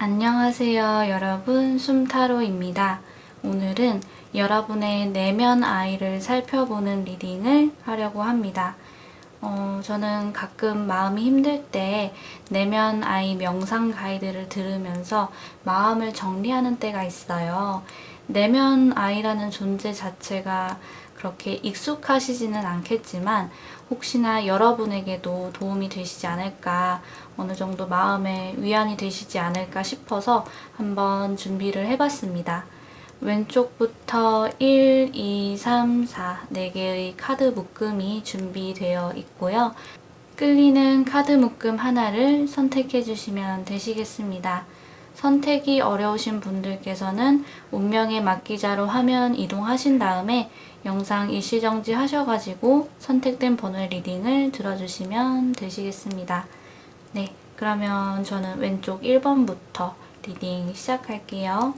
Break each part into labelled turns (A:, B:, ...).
A: 안녕하세요, 여러분. 숨타로입니다. 오늘은 여러분의 내면 아이를 살펴보는 리딩을 하려고 합니다. 저는 가끔 마음이 힘들 때 내면 아이 명상 가이드를 들으면서 마음을 정리하는 때가 있어요. 내면 아이라는 존재 자체가 그렇게 익숙하시지는 않겠지만 혹시나 여러분에게도 도움이 되시지 않을까, 어느 정도 마음에 위안이 되시지 않을까 싶어서 한번 준비를 해봤습니다. 왼쪽부터 1, 2, 3, 4, 4개의 카드 묶음이 준비되어 있고요. 끌리는 카드 묶음 하나를 선택해 주시면 되시겠습니다. 선택이 어려우신 분들께서는 운명의 막기자로 화면 이동하신 다음에 영상 일시정지 하셔가지고 선택된 번호의 리딩을 들어주시면 되시겠습니다. 네, 그러면 저는 왼쪽 1번부터 리딩 시작할게요.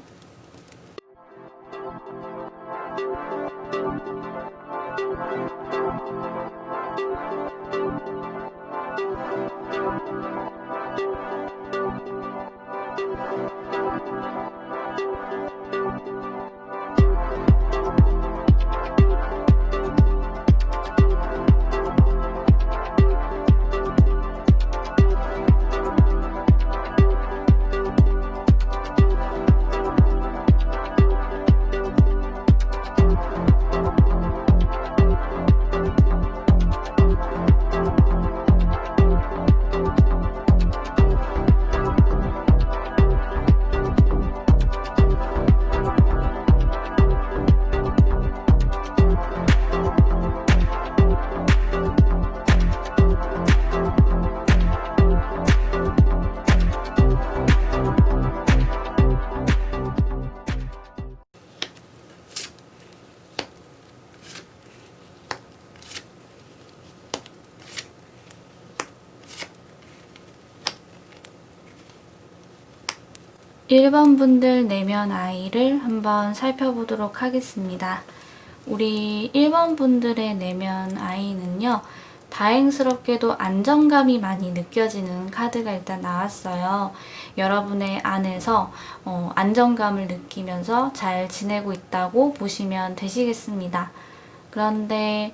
A: (1번) 분들 내면 아이를 한번 살펴보도록 하겠습니다. 우리 1번 분들의 내면 아이는요, 다행스럽게도 안정감이 많이 느껴지는 카드가 일단 나왔어요. 여러분의 안에서 안정감을 느끼면서 잘 지내고 있다고 보시면 되시겠습니다. 그런데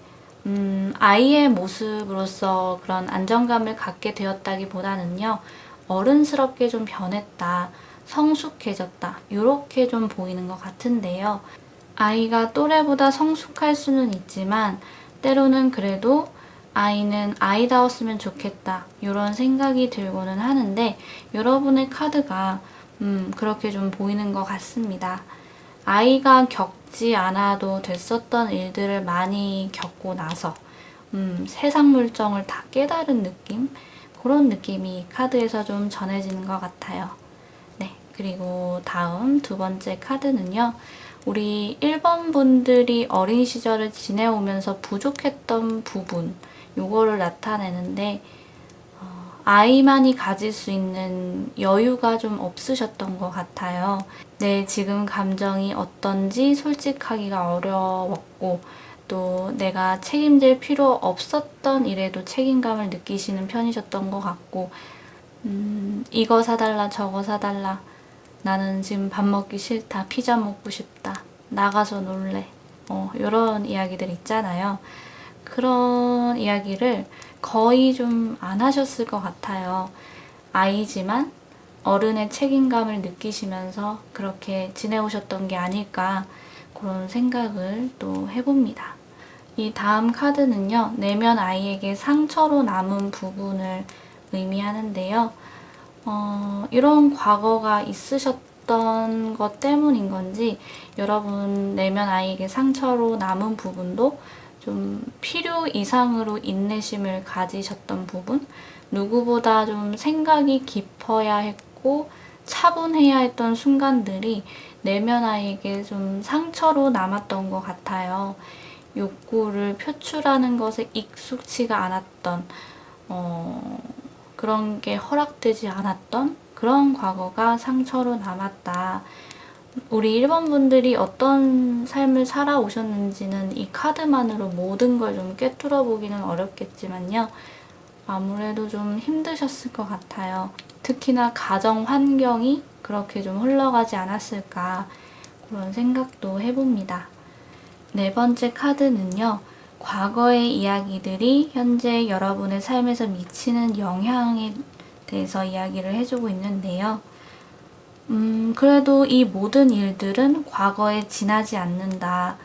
A: 아이의 모습으로서 그런 안정감을 갖게 되었다기보다는요, 어른스럽게 좀 변했다, 성숙해졌다, 이렇게 좀 보이는 것 같은데요. 아이가 또래보다 성숙할 수는 있지만 때로는 그래도 아이는 아이다웠으면 좋겠다, 이런 생각이 들고는 하는데 여러분의 카드가 그렇게 좀 보이는 것 같습니다. 아이가 겪지 않아도 됐었던 일들을 많이 겪고 나서 세상 물정을 다 깨달은 느낌? 그런 느낌이 카드에서 좀 전해지는 것 같아요. 네, 그리고 다음 두 번째 카드는요, 우리 1번 분들이 어린 시절을 지내오면서 부족했던 부분, 요거를 나타내는데 아이만이 가질 수 있는 여유가 좀 없으셨던 것 같아요. 내 지금 감정이 어떤지 솔직하기가 어려웠고, 또 내가 책임질 필요 없었던 일에도 책임감을 느끼시는 편이셨던 것 같고, 이거 사달라 저거 사달라, 나는 지금 밥 먹기 싫다, 피자 먹고 싶다, 나가서 놀래, 이런 이야기들 있잖아요. 그런 이야기를 거의 좀 안 하셨을 것 같아요. 아이지만 어른의 책임감을 느끼시면서 그렇게 지내오셨던 게 아닐까, 그런 생각을 또 해봅니다. 이 다음 카드는요, 내면 아이에게 상처로 남은 부분을 의미하는데요. 이런 과거가 있으셨던 것 때문인 건지 여러분 내면 아이에게 상처로 남은 부분도 좀 필요 이상으로 인내심을 가지셨던 부분, 누구보다 좀 생각이 깊어야 했고 차분해야 했던 순간들이 내면 아이에게 좀 상처로 남았던 것 같아요. 욕구를 표출하는 것에 익숙치가 않았던, 그런 게 허락되지 않았던 그런 과거가 상처로 남았다. 우리 1번 분들이 어떤 삶을 살아오셨는지는 이 카드만으로 모든 걸 좀 꿰뚫어 보기는 어렵겠지만요. 아무래도 좀 힘드셨을 것 같아요. 특히나 가정 환경이 그렇게 좀 흘러가지 않았을까 그런 생각도 해봅니다. 네 번째 카드는요. 과거의 이야기들이 현재 여러분의 삶에서 미치는 영향에 대해서 이야기를 해주고 있는데요. 그래도 이 모든 일들은 과거에 지나지 않는다.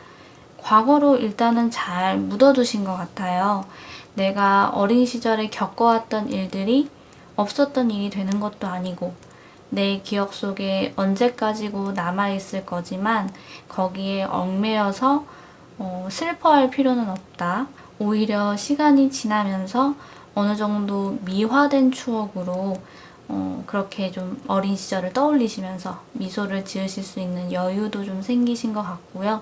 A: 과거로 일단은 잘 묻어두신 것 같아요. 내가 어린 시절에 겪어왔던 일들이 없었던 일이 되는 것도 아니고, 내 기억 속에 언제까지고 남아있을 거지만 거기에 얽매여서 슬퍼할 필요는 없다. 오히려 시간이 지나면서 어느 정도 미화된 추억으로 그렇게 좀 어린 시절을 떠올리시면서 미소를 지으실 수 있는 여유도 좀 생기신 것 같고요.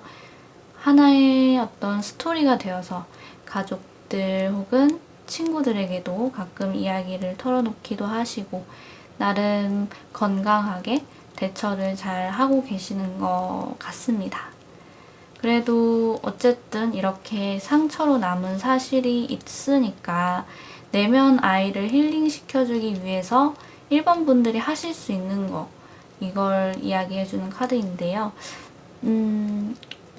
A: 하나의 어떤 스토리가 되어서 가족들 혹은 친구들에게도 가끔 이야기를 털어놓기도 하시고 나름 건강하게 대처를 잘 하고 계시는 것 같습니다. 그래도 어쨌든 이렇게 상처로 남은 사실이 있으니까 내면 아이를 힐링시켜주기 위해서 1번 분들이 하실 수 있는 거 이걸 이야기해주는 카드인데요.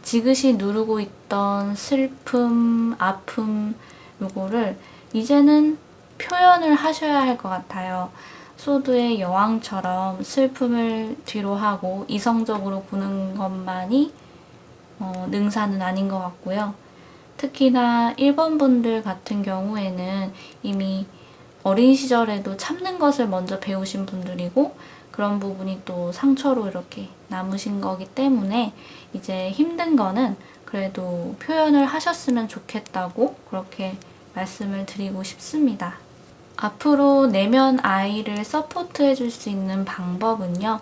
A: 지그시 누르고 있던 슬픔, 아픔 요거를 이제는 표현을 하셔야 할 것 같아요. 소드의 여왕처럼 슬픔을 뒤로 하고 이성적으로 구는 것만이 능사는 아닌 것 같고요. 특히나 1번 분들 같은 경우에는 이미 어린 시절에도 참는 것을 먼저 배우신 분들이고 그런 부분이 또 상처로 이렇게 남으신 거기 때문에 이제 힘든 거는 그래도 표현을 하셨으면 좋겠다고 그렇게 말씀을 드리고 싶습니다. 앞으로 내면 아이를 서포트 해줄 수 있는 방법은요.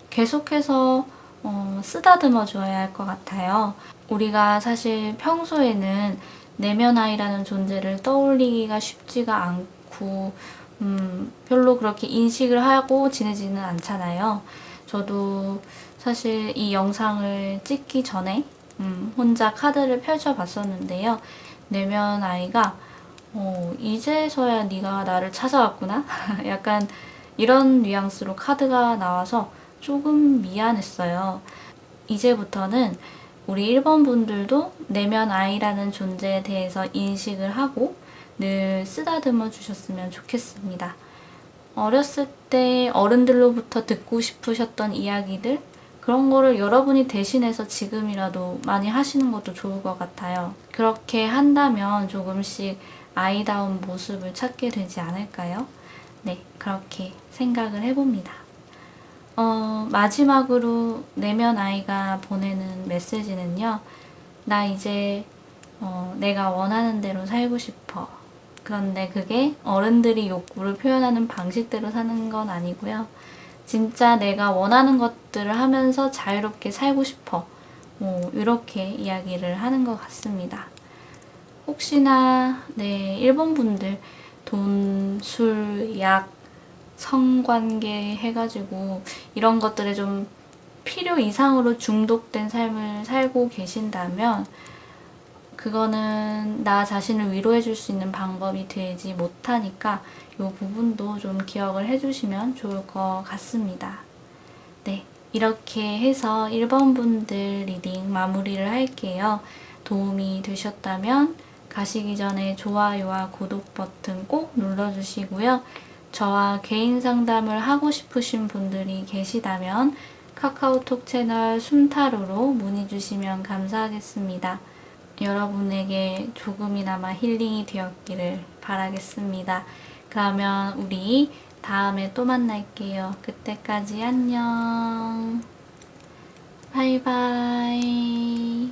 A: 계속해서 쓰다듬어 줘야 할 것 같아요. 우리가 사실 평소에는 내면 아이라는 존재를 떠올리기가 쉽지가 않고 별로 그렇게 인식을 하고 지내지는 않잖아요. 저도 사실 이 영상을 찍기 전에 혼자 카드를 펼쳐봤었는데요. 내면 아이가 이제서야 네가 나를 찾아왔구나? 약간 이런 뉘앙스로 카드가 나와서 조금 미안했어요. 이제부터는 우리 1번 분들도 내면 아이라는 존재에 대해서 인식을 하고 늘 쓰다듬어 주셨으면 좋겠습니다. 어렸을 때 어른들로부터 듣고 싶으셨던 이야기들 그런 거를 여러분이 대신해서 지금이라도 많이 하시는 것도 좋을 것 같아요. 그렇게 한다면 조금씩 아이다운 모습을 찾게 되지 않을까요? 네, 그렇게 생각을 해봅니다. 마지막으로 내면 아이가 보내는 메시지는요. 나 이제 내가 원하는 대로 살고 싶어. 그런데 그게 어른들이 욕구를 표현하는 방식대로 사는 건 아니고요. 진짜 내가 원하는 것들을 하면서 자유롭게 살고 싶어. 이렇게 이야기를 하는 것 같습니다. 혹시나 1번 분들 돈, 술, 약, 성관계 해가지고 이런 것들에 좀 필요 이상으로 중독된 삶을 살고 계신다면 그거는 나 자신을 위로해줄 수 있는 방법이 되지 못하니까 이 부분도 좀 기억을 해주시면 좋을 것 같습니다. 네, 이렇게 해서 1번 분들 리딩 마무리를 할게요. 도움이 되셨다면 가시기 전에 좋아요와 구독 버튼 꼭 눌러주시고요. 저와 개인 상담을 하고 싶으신 분들이 계시다면 카카오톡 채널 숨타로로 문의 주시면 감사하겠습니다. 여러분에게 조금이나마 힐링이 되었기를 바라겠습니다. 그러면 우리 다음에 또 만날게요. 그때까지 안녕. 바이바이.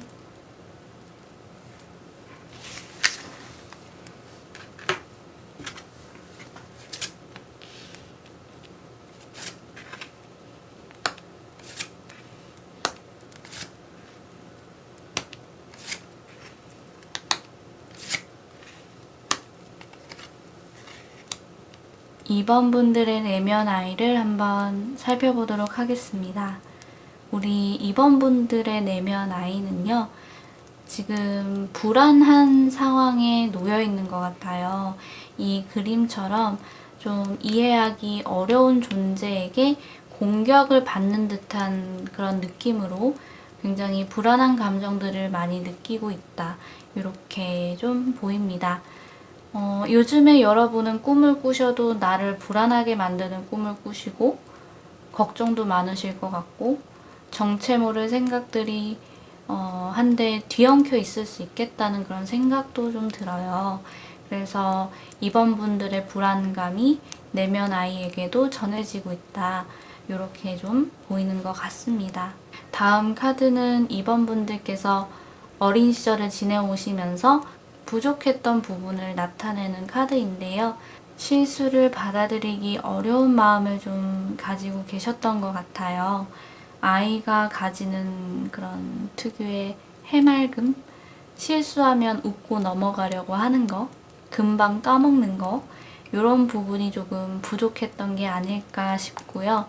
A: 2번 분들의 내면 아이를 한번 살펴보도록 하겠습니다. 우리 2번 분들의 내면 아이는요, 지금 불안한 상황에 놓여 있는 것 같아요. 이 그림처럼 좀 이해하기 어려운 존재에게 공격을 받는 듯한 그런 느낌으로 굉장히 불안한 감정들을 많이 느끼고 있다. 이렇게 좀 보입니다. 요즘에 여러분은 꿈을 꾸셔도 나를 불안하게 만드는 꿈을 꾸시고 걱정도 많으실 것 같고 정체 모를 생각들이 한데 뒤엉켜 있을 수 있겠다는 그런 생각도 좀 들어요. 그래서 이번 분들의 불안감이 내면 아이에게도 전해지고 있다. 이렇게 좀 보이는 것 같습니다. 다음 카드는 이번 분들께서 어린 시절을 지내오시면서 부족했던 부분을 나타내는 카드인데요. 실수를 받아들이기 어려운 마음을 좀 가지고 계셨던 것 같아요. 아이가 가지는 그런 특유의 해맑음, 실수하면 웃고 넘어가려고 하는 거, 금방 까먹는 거, 이런 부분이 조금 부족했던 게 아닐까 싶고요.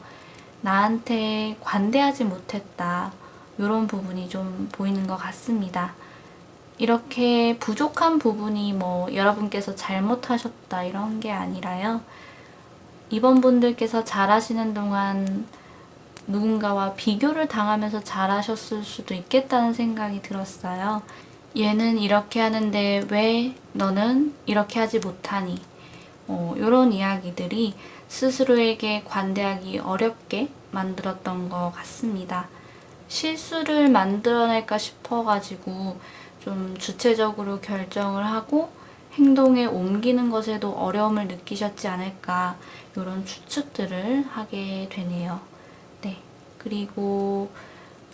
A: 나한테 관대하지 못했다. 이런 부분이 좀 보이는 것 같습니다. 이렇게 부족한 부분이 뭐 여러분께서 잘못하셨다 이런 게 아니라요. 이번 분들께서 잘하시는 동안 누군가와 비교를 당하면서 잘하셨을 수도 있겠다는 생각이 들었어요. 얘는 이렇게 하는데 왜 너는 이렇게 하지 못하니? 이런 이야기들이 스스로에게 관대하기 어렵게 만들었던 것 같습니다. 실수를 만들어낼까 싶어가지고 좀 주체적으로 결정을 하고 행동에 옮기는 것에도 어려움을 느끼셨지 않을까 이런 추측들을 하게 되네요. 네. 그리고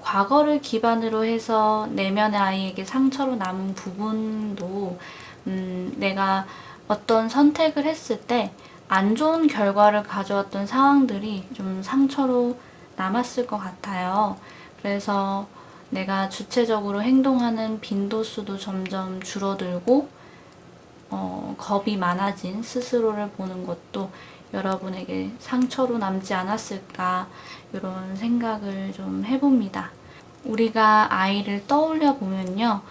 A: 과거를 기반으로 해서 내면의 아이에게 상처로 남은 부분도 내가 어떤 선택을 했을 때 안 좋은 결과를 가져왔던 상황들이 좀 상처로 남았을 것 같아요. 그래서 내가 주체적으로 행동하는 빈도수도 점점 줄어들고 겁이 많아진 스스로를 보는 것도 여러분에게 상처로 남지 않았을까 이런 생각을 좀 해봅니다. 우리가 아이를 떠올려 보면요.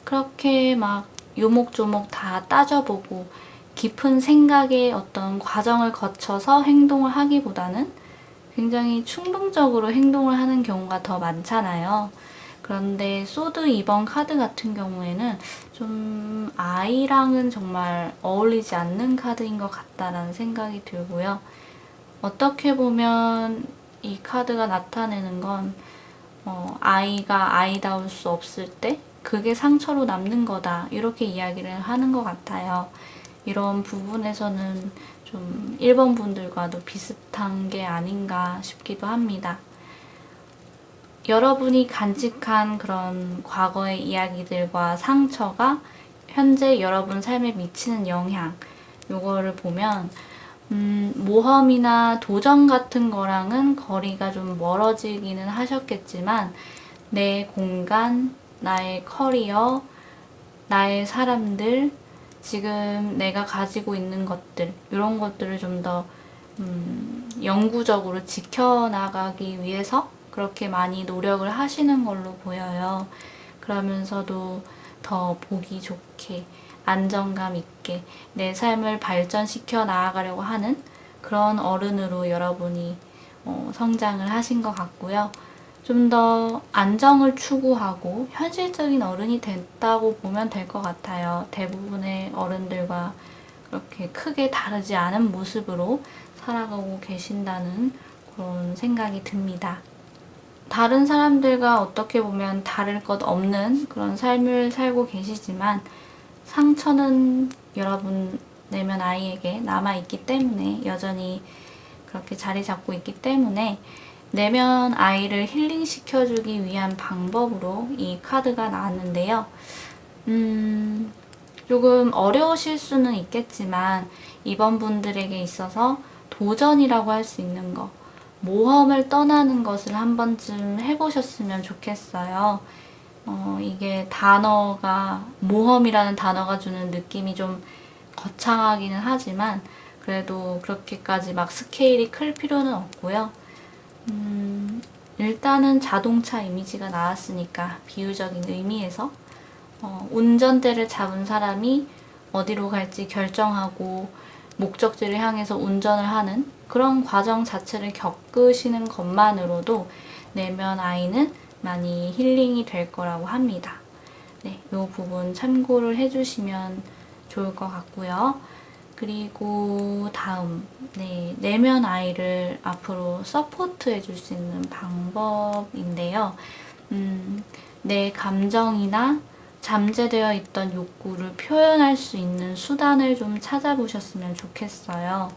A: 그렇게 막 요목조목 다 따져보고 깊은 생각의 어떤 과정을 거쳐서 행동을 하기보다는 굉장히 충동적으로 행동을 하는 경우가 더 많잖아요. 그런데 소드 2번 카드 같은 경우에는 좀 아이랑은 정말 어울리지 않는 카드인 것 같다라는 생각이 들고요. 어떻게 보면 이 카드가 나타내는 건 아이가 아이다울 수 없을 때 그게 상처로 남는 거다 이렇게 이야기를 하는 것 같아요. 이런 부분에서는 좀 1번 분들과도 비슷한 게 아닌가 싶기도 합니다. 여러분이 간직한 그런 과거의 이야기들과 상처가 현재 여러분 삶에 미치는 영향 요거를 보면 모험이나 도전 같은 거랑은 거리가 좀 멀어지기는 하셨겠지만 내 공간, 나의 커리어, 나의 사람들, 지금 내가 가지고 있는 것들 이런 것들을 좀 더 영구적으로 지켜나가기 위해서 그렇게 많이 노력을 하시는 걸로 보여요. 그러면서도 더 보기 좋게 안정감 있게 내 삶을 발전시켜 나아가려고 하는 그런 어른으로 여러분이 성장을 하신 것 같고요. 좀 더 안정을 추구하고 현실적인 어른이 됐다고 보면 될 것 같아요. 대부분의 어른들과 그렇게 크게 다르지 않은 모습으로 살아가고 계신다는 그런 생각이 듭니다. 다른 사람들과 어떻게 보면 다를 것 없는 그런 삶을 살고 계시지만 상처는 여러분 내면 아이에게 남아있기 때문에 여전히 그렇게 자리 잡고 있기 때문에 내면 아이를 힐링시켜주기 위한 방법으로 이 카드가 나왔는데요. 조금 어려우실 수는 있겠지만 이번 분들에게 있어서 도전이라고 할 수 있는 거, 모험을 떠나는 것을 한 번쯤 해보셨으면 좋겠어요. 이게 단어가, 모험이라는 단어가 주는 느낌이 좀 거창하기는 하지만 그래도 그렇게까지 막 스케일이 클 필요는 없고요. 일단은 자동차 이미지가 나왔으니까 비유적인 의미에서 운전대를 잡은 사람이 어디로 갈지 결정하고 목적지를 향해서 운전을 하는 그런 과정 자체를 겪으시는 것만으로도 내면 아이는 많이 힐링이 될 거라고 합니다. 네, 이 부분 참고를 해주시면 좋을 것 같고요. 그리고 다음, 네, 내면 아이를 앞으로 서포트 해줄 수 있는 방법인데요. 내 감정이나 잠재되어 있던 욕구를 표현할 수 있는 수단을 좀 찾아보셨으면 좋겠어요.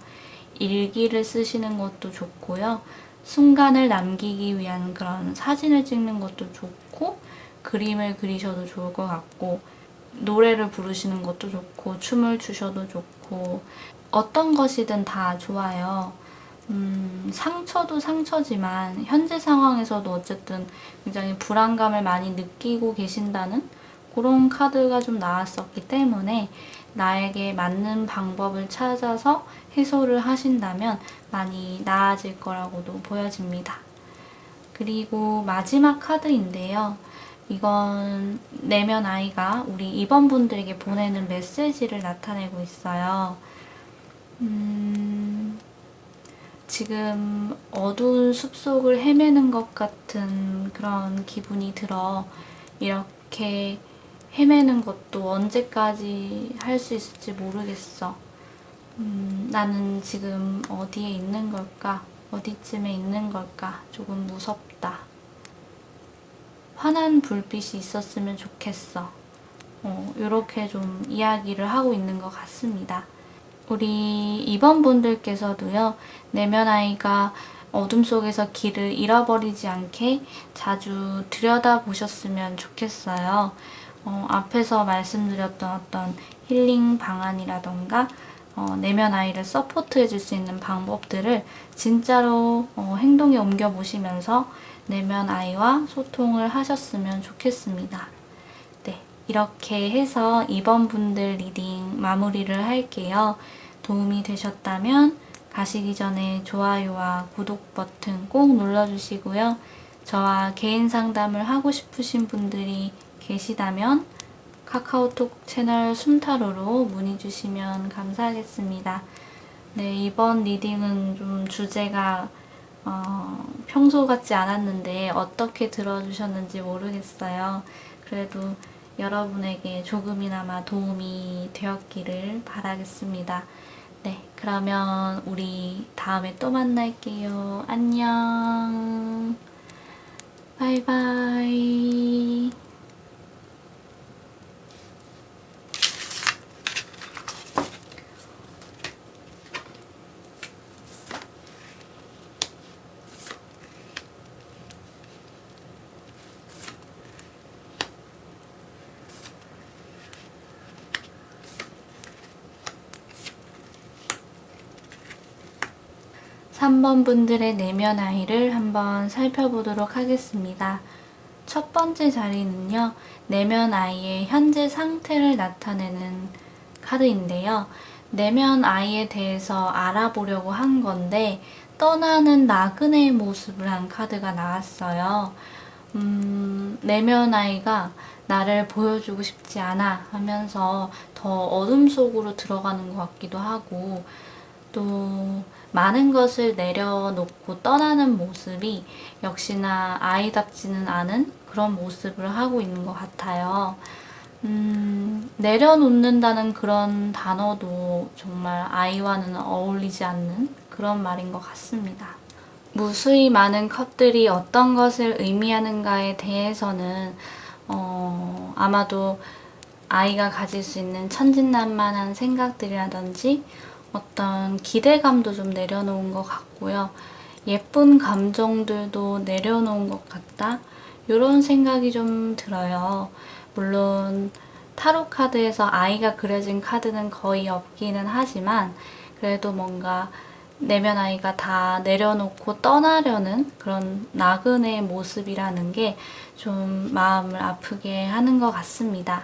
A: 일기를 쓰시는 것도 좋고요. 순간을 남기기 위한 그런 사진을 찍는 것도 좋고, 그림을 그리셔도 좋을 것 같고, 노래를 부르시는 것도 좋고, 춤을 추셔도 좋고, 어떤 것이든 다 좋아요. 상처도 상처지만 현재 상황에서도 어쨌든 굉장히 불안감을 많이 느끼고 계신다는 그런 카드가 좀 나왔었기 때문에 나에게 맞는 방법을 찾아서 해소를 하신다면 많이 나아질 거라고도 보여집니다. 그리고 마지막 카드인데요. 이건 내면 아이가 우리 2번 분들에게 보내는 메시지를 나타내고 있어요. 지금 어두운 숲속을 헤매는 것 같은 그런 기분이 들어. 이렇게 헤매는 것도 언제까지 할 수 있을지 모르겠어. 나는 지금 어디에 있는 걸까? 어디쯤에 있는 걸까? 조금 무섭다. 환한 불빛이 있었으면 좋겠어. 이렇게 좀 이야기를 하고 있는 것 같습니다. 우리 2번 분들께서도요, 내면 아이가 어둠 속에서 길을 잃어버리지 않게 자주 들여다보셨으면 좋겠어요. 앞에서 말씀드렸던 어떤 힐링 방안이라던가 내면 아이를 서포트해 줄 수 있는 방법들을 진짜로 행동에 옮겨 보시면서 내면 아이와 소통을 하셨으면 좋겠습니다. 네, 이렇게 해서 2번 분들 리딩 마무리를 할게요. 도움이 되셨다면 가시기 전에 좋아요와 구독 버튼 꼭 눌러주시고요. 저와 개인 상담을 하고 싶으신 분들이 계시다면 카카오톡 채널 숨타로로 문의 주시면 감사하겠습니다. 네, 이번 리딩은 좀 주제가 평소 같지 않았는데 어떻게 들어주셨는지 모르겠어요. 그래도 여러분에게 조금이나마 도움이 되었기를 바라겠습니다. 네, 그러면 우리 다음에 또 만날게요. 안녕. 바이바이. 3번 분들의 내면 아이를 한번 살펴보도록 하겠습니다. 첫 번째 자리는요, 내면 아이의 현재 상태를 나타내는 카드인데요. 내면 아이에 대해서 알아보려고 한 건데, 떠나는 나그네의 모습을 한 카드가 나왔어요. 내면 아이가 나를 보여주고 싶지 않아 하면서 더 어둠 속으로 들어가는 것 같기도 하고, 또 많은 것을 내려놓고 떠나는 모습이 역시나 아이답지는 않은 그런 모습을 하고 있는 것 같아요. 내려놓는다는 그런 단어도 정말 아이와는 어울리지 않는 그런 말인 것 같습니다. 무수히 많은 컵들이 어떤 것을 의미하는가에 대해서는 아마도 아이가 가질 수 있는 천진난만한 생각들이라든지 어떤 기대감도 좀 내려놓은 것 같고요. 예쁜 감정들도 내려놓은 것 같다. 이런 생각이 좀 들어요. 물론 타로 카드에서 아이가 그려진 카드는 거의 없기는 하지만 그래도 뭔가 내면 아이가 다 내려놓고 떠나려는 그런 나그네의 모습이라는 게 좀 마음을 아프게 하는 것 같습니다.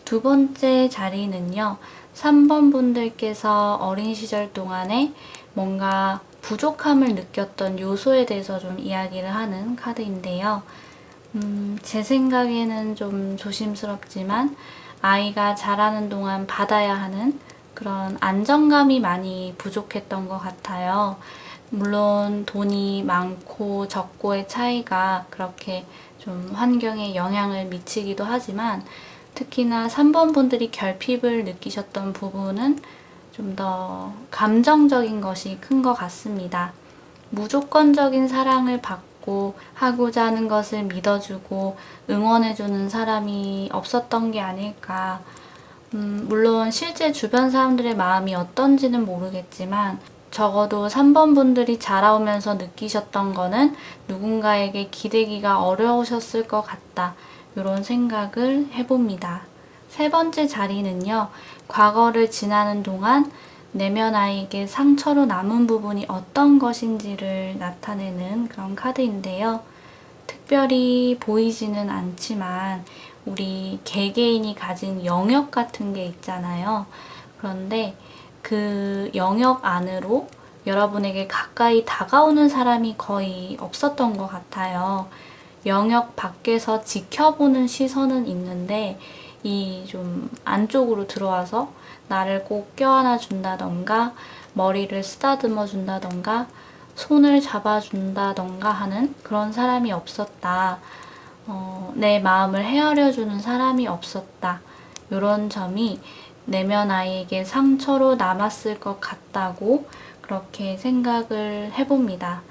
A: 두 번째 자리는요. 3번 분들께서 어린 시절 동안에 뭔가 부족함을 느꼈던 요소에 대해서 좀 이야기를 하는 카드인데요. 제 생각에는 좀 조심스럽지만 아이가 자라는 동안 받아야 하는 그런 안정감이 많이 부족했던 것 같아요. 물론 돈이 많고 적고의 차이가 그렇게 좀 환경에 영향을 미치기도 하지만 특히나 3번 분들이 결핍을 느끼셨던 부분은 좀 더 감정적인 것이 큰 것 같습니다. 무조건적인 사랑을 받고 하고자 하는 것을 믿어주고 응원해주는 사람이 없었던 게 아닐까. 물론 실제 주변 사람들의 마음이 어떤지는 모르겠지만 적어도 3번 분들이 자라오면서 느끼셨던 거는 누군가에게 기대기가 어려우셨을 것 같다. 이런 생각을 해봅니다. 세 번째 자리는요. 과거를 지나는 동안 내면 아이에게 상처로 남은 부분이 어떤 것인지를 나타내는 그런 카드인데요. 특별히 보이지는 않지만 우리 개개인이 가진 영역 같은 게 있잖아요. 그런데 그 영역 안으로 여러분에게 가까이 다가오는 사람이 거의 없었던 것 같아요. 영역 밖에서 지켜보는 시선은 있는데 이 좀 안쪽으로 들어와서 나를 꼭 껴안아 준다던가 머리를 쓰다듬어 준다던가 손을 잡아준다던가 하는 그런 사람이 없었다. 내 마음을 헤아려주는 사람이 없었다. 이런 점이 내면 아이에게 상처로 남았을 것 같다고 그렇게 생각을 해봅니다.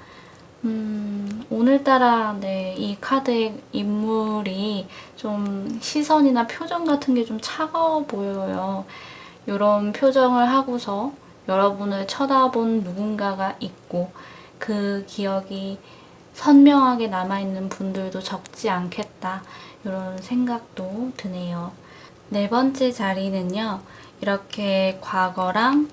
A: 오늘따라 이 카드의 인물이 좀 시선이나 표정 같은 게 좀 차가워 보여요. 이런 표정을 하고서 여러분을 쳐다본 누군가가 있고 그 기억이 선명하게 남아있는 분들도 적지 않겠다. 이런 생각도 드네요. 네 번째 자리는요. 이렇게 과거랑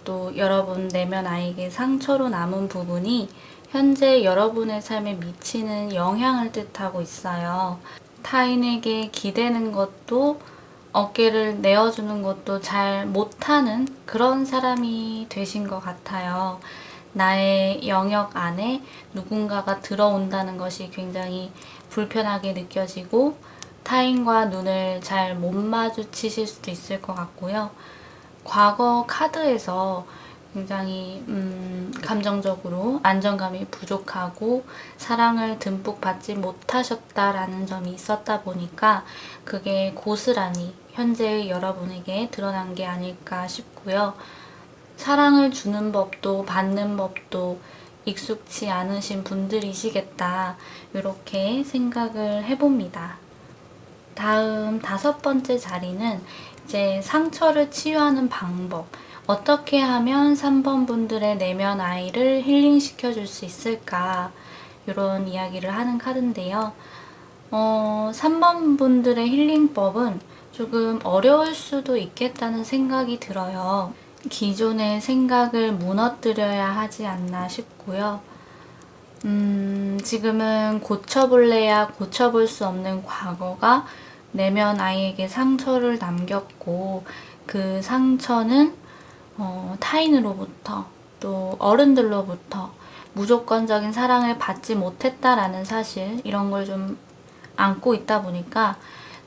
A: 또 여러분 내면 아이에게 상처로 남은 부분이 현재 여러분의 삶에 미치는 영향을 뜻하고 있어요. 타인에게 기대는 것도 어깨를 내어주는 것도 잘 못하는 그런 사람이 되신 것 같아요. 나의 영역 안에 누군가가 들어온다는 것이 굉장히 불편하게 느껴지고 타인과 눈을 잘 못 마주치실 수도 있을 것 같고요. 과거 카드에서 굉장히 감정적으로 안정감이 부족하고 사랑을 듬뿍 받지 못하셨다라는 점이 있었다 보니까 그게 고스란히 현재의 여러분에게 드러난 게 아닐까 싶고요. 사랑을 주는 법도 받는 법도 익숙치 않으신 분들이시겠다. 이렇게 생각을 해봅니다. 다음 5번째 자리는 이제 상처를 치유하는 방법. 어떻게 하면 3번 분들의 내면 아이를 힐링시켜 줄 수 있을까? 이런 이야기를 하는 카드인데요. 3번 분들의 힐링법은 조금 어려울 수도 있겠다는 생각이 들어요. 기존의 생각을 무너뜨려야 하지 않나 싶고요. 지금은 고쳐볼래야 고쳐볼 수 없는 과거가 내면 아이에게 상처를 남겼고 그 상처는 타인으로부터 또 어른들로부터 무조건적인 사랑을 받지 못했다라는 사실 이런 걸 좀 안고 있다 보니까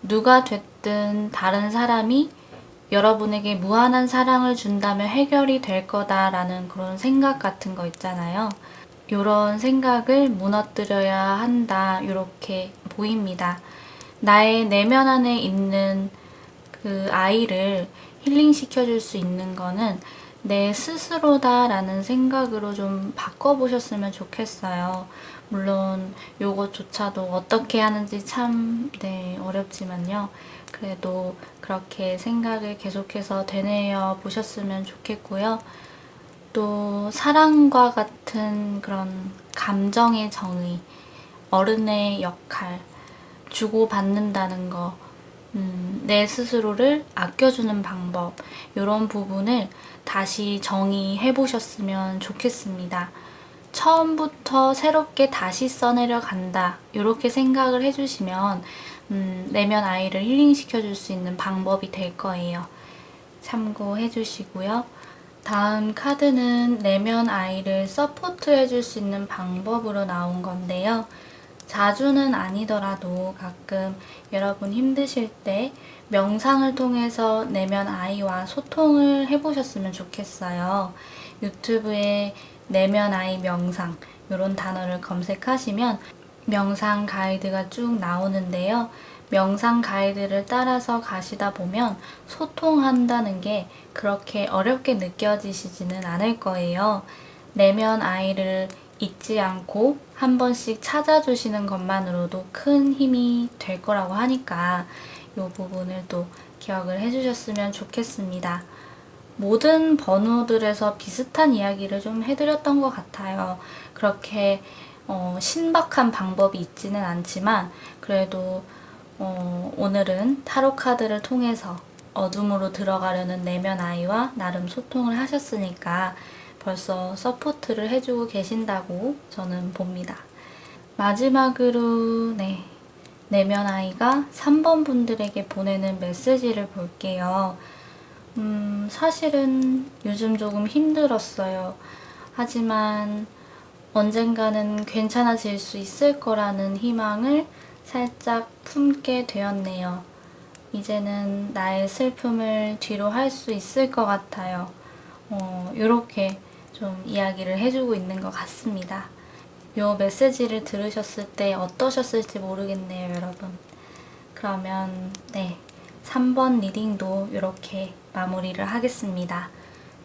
A: 누가 됐든 다른 사람이 여러분에게 무한한 사랑을 준다면 해결이 될 거다라는 그런 생각 같은 거 있잖아요. 이런 생각을 무너뜨려야 한다 이렇게 보입니다. 나의 내면 안에 있는 그 아이를 힐링시켜줄 수 있는 거는 내 스스로다라는 생각으로 좀 바꿔보셨으면 좋겠어요. 물론 요것조차도 어떻게 하는지 참 어렵지만요. 그래도 그렇게 생각을 계속해서 되뇌어 보셨으면 좋겠고요. 또 사랑과 같은 그런 감정의 정의, 어른의 역할, 주고받는다는 거, 내 스스로를 아껴주는 방법 이런 부분을 다시 정의해 보셨으면 좋겠습니다. 처음부터 새롭게 다시 써내려 간다 이렇게 생각을 해주시면 내면 아이를 힐링시켜 줄 수 있는 방법이 될 거예요. 참고해 주시고요. 다음 카드는 내면 아이를 서포트 해줄 수 있는 방법으로 나온 건데요. 자주는 아니더라도 가끔 여러분 힘드실 때 명상을 통해서 내면 아이와 소통을 해보셨으면 좋겠어요. 유튜브에 내면 아이 명상 이런 단어를 검색하시면 명상 가이드가 쭉 나오는데요. 명상 가이드를 따라서 가시다 보면 소통한다는 게 그렇게 어렵게 느껴지시지는 않을 거예요. 내면 아이를 잊지 않고 한 번씩 찾아주시는 것만으로도 큰 힘이 될 거라고 하니까 이 부분을 또 기억을 해주셨으면 좋겠습니다. 모든 번호들에서 비슷한 이야기를 좀 해드렸던 것 같아요. 그렇게 신박한 방법이 있지는 않지만 그래도 오늘은 타로 카드를 통해서 어둠으로 들어가려는 내면 아이와 나름 소통을 하셨으니까 벌써 서포트를 해주고 계신다고 저는 봅니다. 마지막으로 내면 아이가 3번 분들에게 보내는 메시지를 볼게요. 사실은 요즘 조금 힘들었어요. 하지만 언젠가는 괜찮아질 수 있을 거라는 희망을 살짝 품게 되었네요. 이제는 나의 슬픔을 뒤로 할 수 있을 것 같아요. 이렇게 좀 이야기를 해주고 있는 것 같습니다. 요 메시지를 들으셨을 때 어떠셨을지 모르겠네요, 여러분. 그러면 3번 리딩도 이렇게 마무리를 하겠습니다.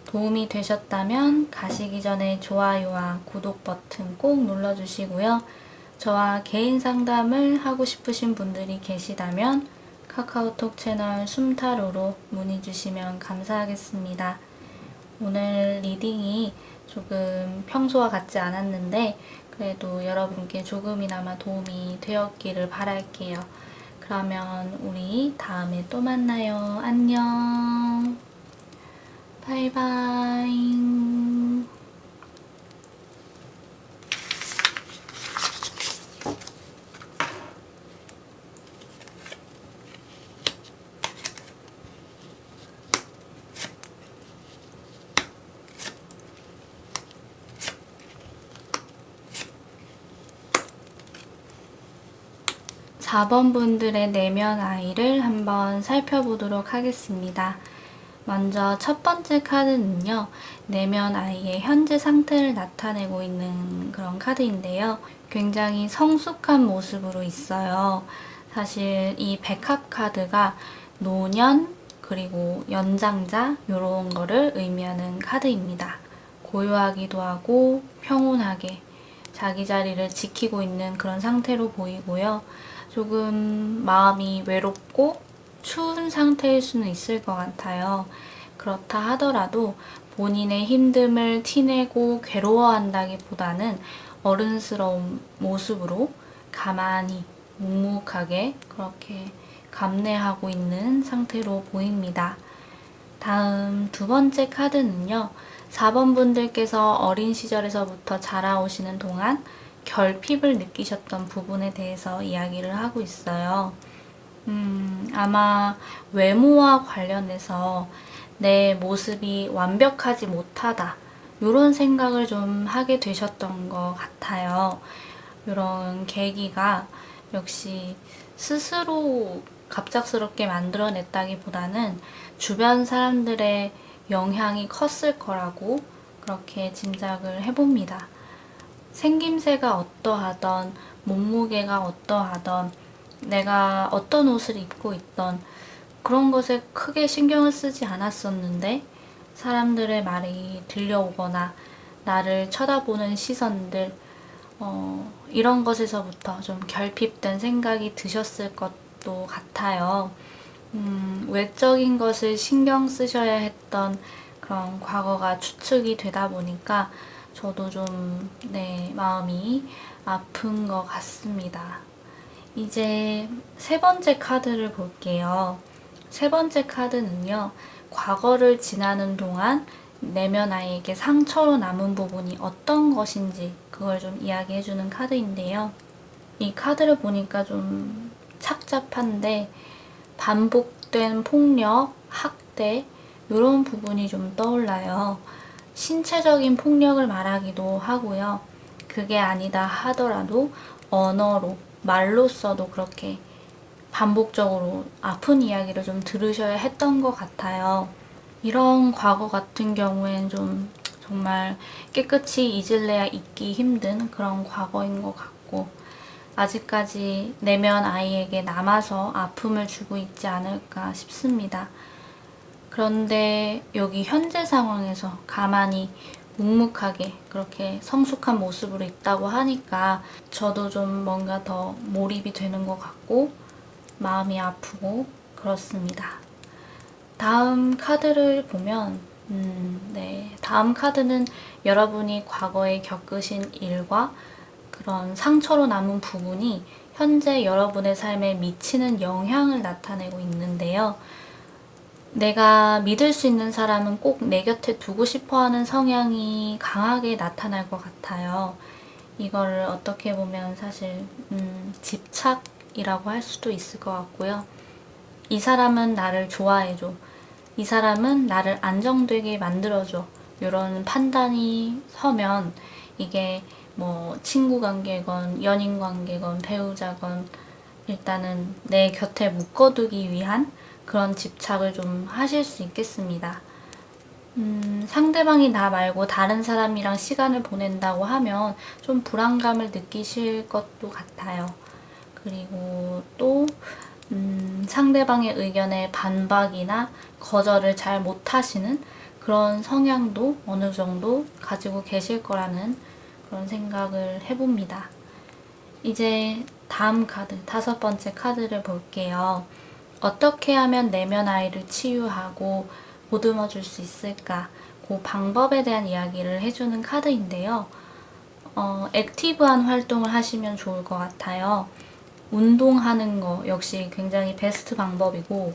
A: 도움이 되셨다면 가시기 전에 좋아요와 구독 버튼 꼭 눌러주시고요. 저와 개인 상담을 하고 싶으신 분들이 계시다면 카카오톡 채널 숨타로로 문의 주시면 감사하겠습니다. 오늘 리딩이 조금 평소와 같지 않았는데 그래도 여러분께 조금이나마 도움이 되었기를 바랄게요. 그러면 우리 다음에 또 만나요. 안녕. 바이바이. 4번 분들의 내면 아이를 한번 살펴보도록 하겠습니다. 먼저 첫 번째 카드는요, 내면 아이의 현재 상태를 나타내고 있는 그런 카드인데요. 굉장히 성숙한 모습으로 있어요. 사실 이 백합 카드가 노년, 그리고 연장자 이런 거를 의미하는 카드입니다. 고요하기도 하고 평온하게 자기 자리를 지키고 있는 그런 상태로 보이고요. 조금 마음이 외롭고 추운 상태일 수는 있을 것 같아요. 그렇다 하더라도 본인의 힘듦을 티내고 괴로워한다기보다는 어른스러운 모습으로 가만히 묵묵하게 그렇게 감내하고 있는 상태로 보입니다. 다음 두 번째 카드는요. 4번 분들께서 어린 시절에서부터 자라오시는 동안 결핍을 느끼셨던 부분에 대해서 이야기를 하고 있어요. 아마 외모와 관련해서 내 모습이 완벽하지 못하다 이런 생각을 좀 하게 되셨던 것 같아요. 이런 계기가 역시 스스로 갑작스럽게 만들어냈다기보다는 주변 사람들의 영향이 컸을 거라고 그렇게 짐작을 해봅니다. 생김새가 어떠하던, 몸무게가 어떠하던, 내가 어떤 옷을 입고 있던 그런 것에 크게 신경을 쓰지 않았었는데 사람들의 말이 들려오거나 나를 쳐다보는 시선들 이런 것에서부터 좀 결핍된 생각이 드셨을 것도 같아요. 외적인 것을 신경 쓰셔야 했던 그런 과거가 추측이 되다 보니까 저도 좀 마음이 아픈 것 같습니다. 이제 세 번째 카드를 볼게요. 세 번째 카드는요. 과거를 지나는 동안 내면 아이에게 상처로 남은 부분이 어떤 것인지 그걸 좀 이야기해주는 카드인데요. 이 카드를 보니까 좀 착잡한데 반복된 폭력, 학대 이런 부분이 좀 떠올라요. 신체적인 폭력을 말하기도 하고요. 그게 아니다 하더라도 언어로, 말로써도 그렇게 반복적으로 아픈 이야기를 좀 들으셔야 했던 것 같아요. 이런 과거 같은 경우엔 좀 정말 깨끗이 잊을래야 잊기 힘든 그런 과거인 것 같고, 아직까지 내면 아이에게 남아서 아픔을 주고 있지 않을까 싶습니다. 그런데 여기 현재 상황에서 가만히 묵묵하게 그렇게 성숙한 모습으로 있다고 하니까 저도 좀 뭔가 더 몰입이 되는 것 같고 마음이 아프고 그렇습니다. 다음 카드를 보면 네, 다음 카드는 여러분이 과거에 겪으신 일과 그런 상처로 남은 부분이 현재 여러분의 삶에 미치는 영향을 나타내고 있는데요. 내가 믿을 수 있는 사람은 꼭 내 곁에 두고 싶어 하는 성향이 강하게 나타날 것 같아요. 이거를 어떻게 보면 사실 집착이라고 할 수도 있을 것 같고요. 이 사람은 나를 좋아해줘. 이 사람은 나를 안정되게 만들어줘. 이런 판단이 서면 이게 뭐 친구 관계건 연인 관계건 배우자건 일단은 내 곁에 묶어두기 위한 그런 집착을 좀 하실 수 있겠습니다. 상대방이 나 말고 다른 사람이랑 시간을 보낸다고 하면 좀 불안감을 느끼실 것도 같아요. 그리고 또 상대방의 의견에 반박이나 거절을 잘 못하시는 그런 성향도 어느 정도 가지고 계실 거라는 그런 생각을 해봅니다. 이제 다음 카드, 5번째 카드를 볼게요. 어떻게 하면 내면 아이를 치유하고 보듬어 줄 수 있을까? 그 방법에 대한 이야기를 해주는 카드인데요. 액티브한 활동을 하시면 좋을 것 같아요. 운동하는 거 역시 굉장히 베스트 방법이고,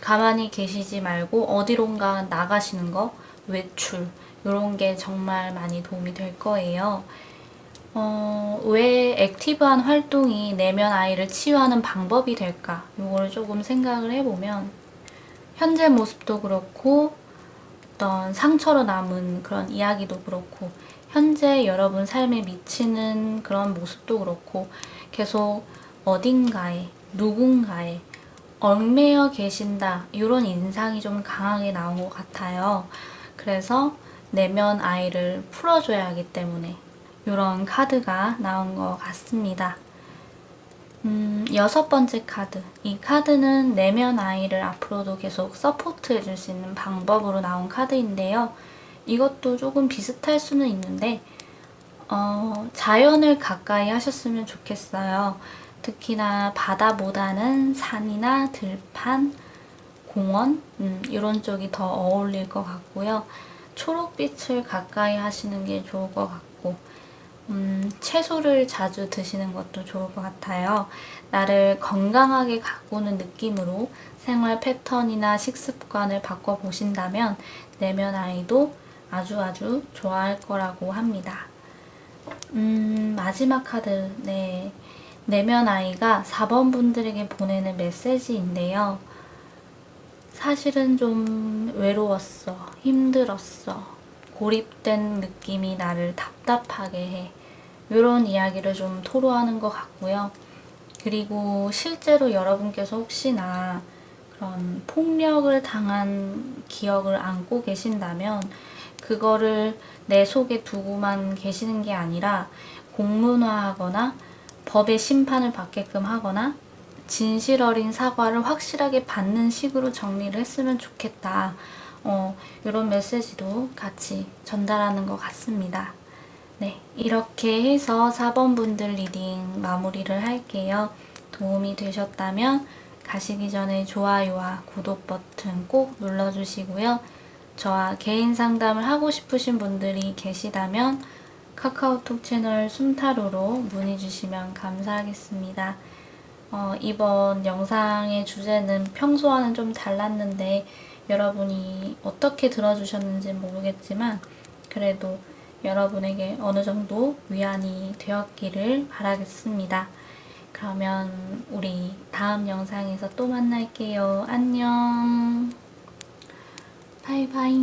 A: 가만히 계시지 말고 어디론가 나가시는 거, 외출, 이런 게 정말 많이 도움이 될 거예요. 왜 액티브한 활동이 내면 아이를 치유하는 방법이 될까? 이거를 조금 생각을 해보면, 현재 모습도 그렇고, 어떤 상처로 남은 그런 이야기도 그렇고, 현재 여러분 삶에 미치는 그런 모습도 그렇고, 계속 어딘가에, 누군가에 얽매여 계신다, 이런 인상이 좀 강하게 나온 것 같아요. 그래서 내면 아이를 풀어줘야 하기 때문에 이런 카드가 나온 것 같습니다. 6번째 카드. 이 카드는 내면 아이를 앞으로도 계속 서포트 해줄 수 있는 방법으로 나온 카드인데요. 이것도 조금 비슷할 수는 있는데, 자연을 가까이 하셨으면 좋겠어요. 특히나 바다보다는 산이나 들판, 공원, 이런 쪽이 더 어울릴 것 같고요. 초록빛을 가까이 하시는 게 좋을 것 같고, 채소를 자주 드시는 것도 좋을 것 같아요. 나를 건강하게 가꾸는 느낌으로 생활 패턴이나 식습관을 바꿔보신다면 내면 아이도 아주 좋아할 거라고 합니다. 마지막 카드, 네. 내면 아이가 4번 분들에게 보내는 메시지인데요. 사실은 좀 외로웠어, 힘들었어, 고립된 느낌이 나를 답답하게 해. 이런 이야기를 좀 토로하는 것 같고요. 그리고 실제로 여러분께서 혹시나 그런 폭력을 당한 기억을 안고 계신다면 그거를 내 속에 두고만 계시는 게 아니라 공문화하거나 법의 심판을 받게끔 하거나 진실 어린 사과를 확실하게 받는 식으로 정리를 했으면 좋겠다. 이런 메시지도 같이 전달하는 것 같습니다. 네, 이렇게 해서 4번 분들 리딩 마무리를 할게요. 도움이 되셨다면 가시기 전에 좋아요와 구독 버튼 꼭 눌러주시고요. 저와 개인 상담을 하고 싶으신 분들이 계시다면 카카오톡 채널 숨타로로 문의 주시면 감사하겠습니다. 이번 영상의 주제는 평소와는 좀 달랐는데 여러분이 어떻게 들어주셨는지 모르겠지만 그래도 여러분에게 어느 정도 위안이 되었기를 바라겠습니다. 그러면 우리 다음 영상에서 또 만날게요. 안녕. 바이바이.